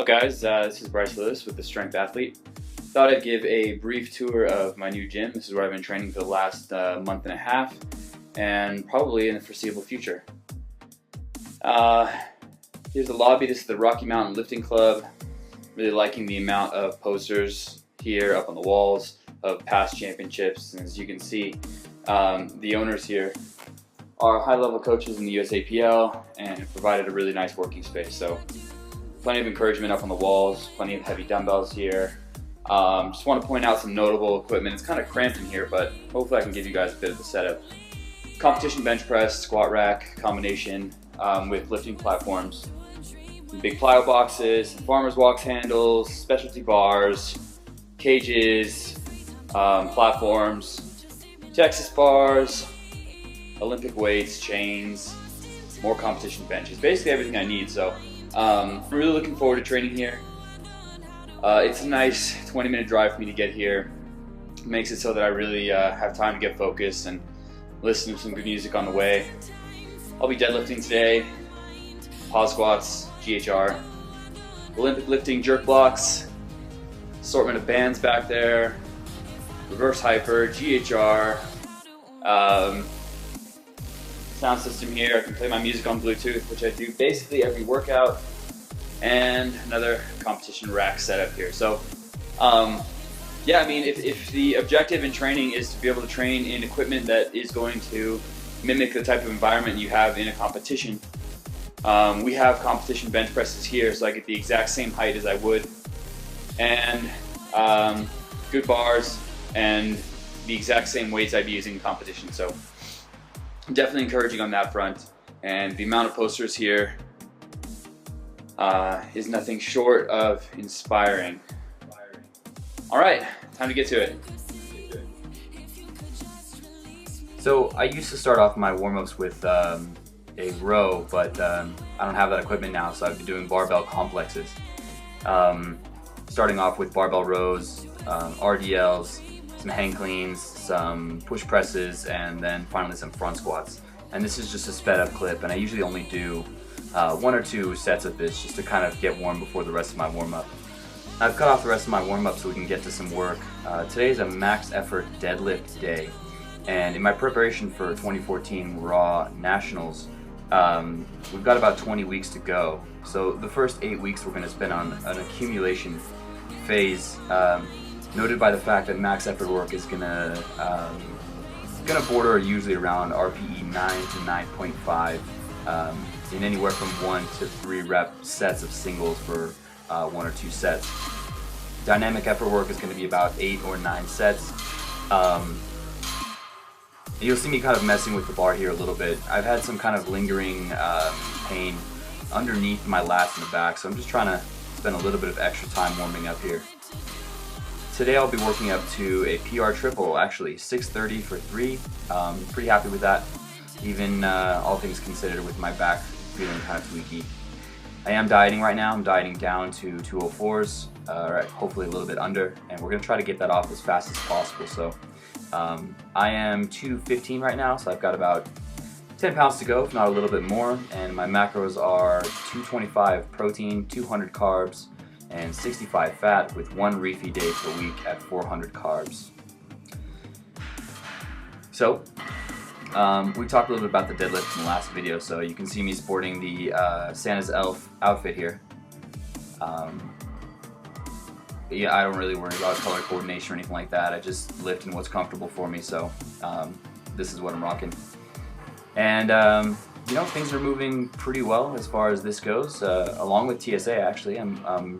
guys? This is Bryce with the Strength Athlete. Thought I'd give a brief tour of my new gym. This is where I've been training for the last month and a half, and probably in the foreseeable future. Here's the lobby. This is the Rocky Mountain Lifting Club. Really liking the amount of posters here up on the walls of past championships. And as you can see, the owners here are high-level coaches in the USAPL and have provided a really nice working space. So plenty of encouragement up on the walls, plenty of heavy dumbbells here. Just want to point out some notable equipment. It's kind of cramped in here, but hopefully I can give you guys a bit of the setup. Competition bench press, squat rack combination with lifting platforms. Some big plyo boxes, some farmer's walks handles, specialty bars, cages, platforms, Texas bars, Olympic weights, chains, more competition benches. Basically everything I need. So I'm really looking forward to training here. It's a nice 20-minute drive for me to get here. It makes it so that I really have time to get focused and listen to some good music on the way. I'll be deadlifting today, pause squats, GHR, Olympic lifting jerk blocks, assortment of bands back there, reverse hyper, GHR, sound system here. I can play my music on Bluetooth, which I do basically every workout, and another competition rack setup here. So yeah, I mean, if the objective in training is to be able to train in equipment that is going to mimic the type of environment you have in a competition, we have competition bench presses here, so I get the exact same height as I would, and good bars and the exact same weights I'd be using in competition. So definitely encouraging on that front, and the amount of posters here is nothing short of inspiring. All right, time to get to it. So I used to start off my warm-ups with a row, but I don't have that equipment now, so I've been doing barbell complexes. Starting off with barbell rows, RDLs, some hang cleans, some push presses, and then finally some front squats. And this is just a sped up clip, and I usually only do 1 or 2 sets of this just to kind of get warm before the rest of my warm-up. I've cut off the rest of my warm-up so we can get to some work. Today is a max effort deadlift day, and in my preparation for 2014 Raw Nationals, we've got about 20 weeks to go. So the first 8 weeks we're going to spend on an accumulation phase, noted by the fact that max effort work is gonna border usually around RPE 9 to 9.5 in anywhere from 1 to 3 rep sets of singles for 1 or 2 sets. Dynamic effort work is going to be about 8 or 9 sets. You'll see me kind of messing with the bar here a little bit. I've had some kind of lingering pain underneath my lats in the back, so I'm just trying to spend a little bit of extra time warming up here. Today I'll be working up to a PR triple, actually 630 for 3. Pretty happy with that, even all things considered with my back feeling kind of tweaky. I am dieting right now. I'm dieting down to 204s, hopefully a little bit under, and we're going to try to get that off as fast as possible. So I am 215 right now, so I've got about 10 pounds to go, if not a little bit more, and my macros are 225 protein, 200 carbs, and 65 fat, with 1 refeed day per week at 400 carbs. So we talked a little bit about the deadlift in the last video, so you can see me sporting the Santa's elf outfit here. Yeah, I don't really worry about color coordination or anything like that. I just lift in what's comfortable for me, so this is what I'm rocking. And you know, things are moving pretty well as far as this goes. Along with TSA, actually, I'm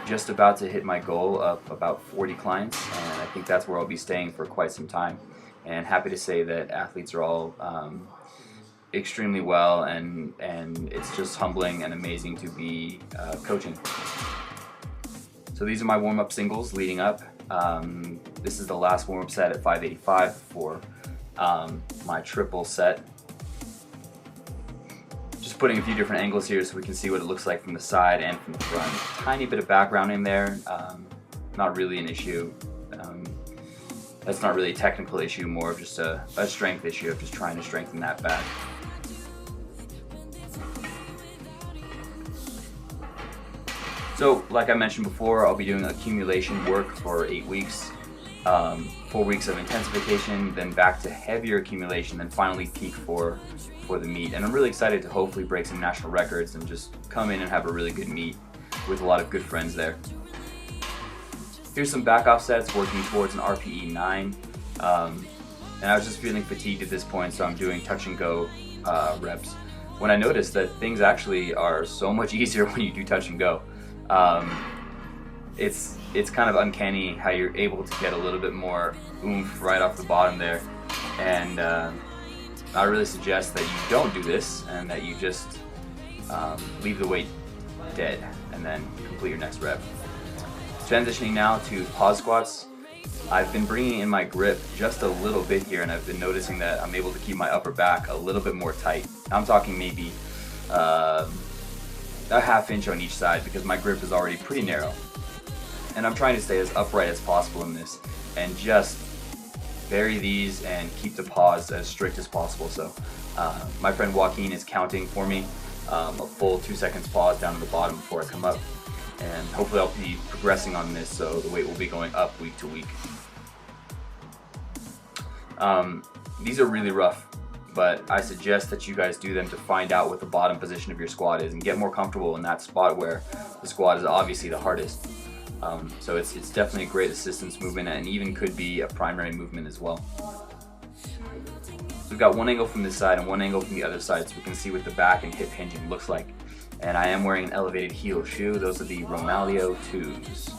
just about to hit my goal of about 40 clients, and I think that's where I'll be staying for quite some time. And happy to say that athletes are all extremely well, and it's just humbling and amazing to be coaching. So these are my warm-up singles leading up. This is the last warm-up set at 585 for my triple set. Just putting a few different angles here so we can see what it looks like from the side and from the front. Tiny bit of background in there, not really an issue. That's not really a technical issue, more of just a strength issue of just trying to strengthen that back. So like I mentioned before, I'll be doing accumulation work for 8 weeks, 4 weeks of intensification, then back to heavier accumulation, then finally peak for the meet. And I'm really excited to hopefully break some national records and just come in and have a really good meet with a lot of good friends there. Here's some back off sets working towards an RPE 9. And I was just feeling fatigued at this point, so I'm doing touch and go reps. When I noticed that things actually are so much easier when you do touch and go. It's kind of uncanny how you're able to get a little bit more oomph right off the bottom there. And I really suggest that you don't do this and that you just leave the weight dead and then complete your next rep. Transitioning now to pause squats. I've been bringing in my grip just a little bit here, and I've been noticing that I'm able to keep my upper back a little bit more tight. I'm talking maybe a ½ inch on each side because my grip is already pretty narrow. And I'm trying to stay as upright as possible in this and just vary these and keep the pause as strict as possible. So my friend Joaquin is counting for me a full 2 seconds pause down to the bottom before I come up. And hopefully I'll be progressing on this, so the weight will be going up week to week. These are really rough, but I suggest that you guys do them to find out what the bottom position of your squat is and get more comfortable in that spot where the squat is obviously the hardest. So it's definitely a great assistance movement and even could be a primary movement as well. So we've got one angle from this side and one angle from the other side, so we can see what the back and hip hinging looks like. And I am wearing an elevated heel shoe. Those are the Romalio 2s.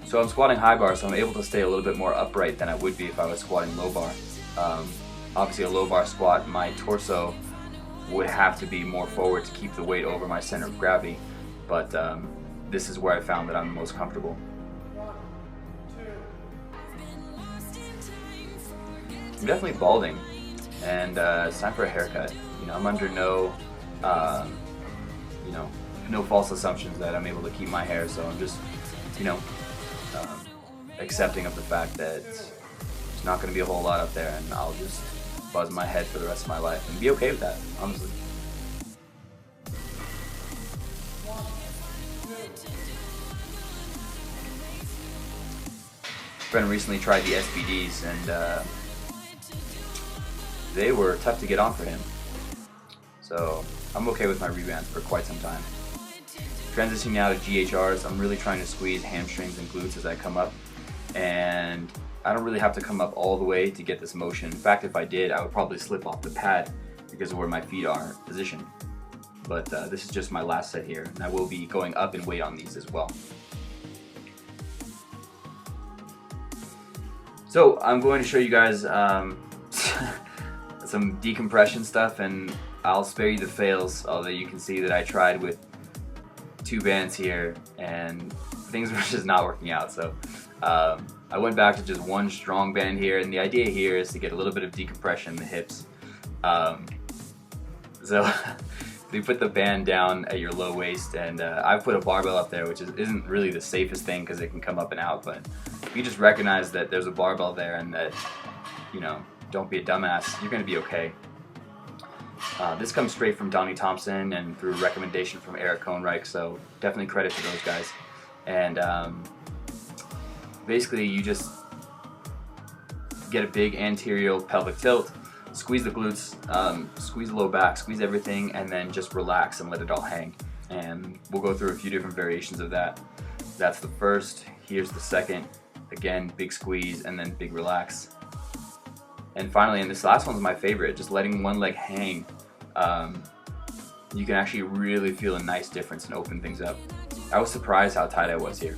So I'm squatting high bar, so I'm able to stay a little bit more upright than I would be if I was squatting low bar. Obviously a low bar squat, my torso would have to be more forward to keep the weight over my center of gravity, but this is where I found that I'm most comfortable. I'm definitely balding, and it's time for a haircut. You know, I'm under no false assumptions that I'm able to keep my hair, so I'm just, accepting of the fact that there's not going to be a whole lot up there, and I'll just buzz my head for the rest of my life and be okay with that, honestly. Friend recently tried the SBDs, and they were tough to get on for him. So I'm okay with my rebounds for quite some time. Transitioning now to GHRs, I'm really trying to squeeze hamstrings and glutes as I come up. And I don't really have to come up all the way to get this motion. In fact, if I did, I would probably slip off the pad because of where my feet are positioned. But this is just my last set here, and I will be going up in weight on these as well. So I'm going to show you guys some decompression stuff, and I'll spare you the fails, although you can see that I tried with 2 bands here and things were just not working out. So I went back to just 1 strong band here, and the idea here is to get a little bit of decompression in the hips. So we put the band down at your low waist, and I've put a barbell up there, which isn't really the safest thing because it can come up and out, but if you just recognize that there's a barbell there and that, don't be a dumbass, you're going to be okay. This comes straight from Donnie Thompson and through recommendation from Eric Cohnreich, so definitely credit to those guys. And basically you just get a big anterior pelvic tilt, squeeze the glutes, squeeze the low back, squeeze everything, and then just relax and let it all hang. And we'll go through a few different variations of that. That's the first, here's the second. Again, big squeeze and then big relax. And finally, and this last one's my favorite, just letting one leg hang. You can actually really feel a nice difference and open things up. I was surprised how tight I was here.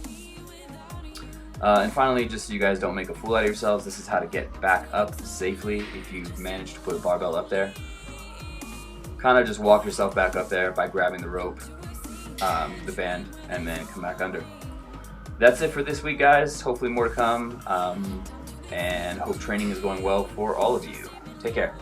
And finally, just so you guys don't make a fool out of yourselves, this is how to get back up safely if you've managed to put a barbell up there. Kind of just walk yourself back up there by grabbing the rope, the band, and then come back under. That's it for this week, guys. Hopefully more to come, and hope training is going well for all of you. Take care.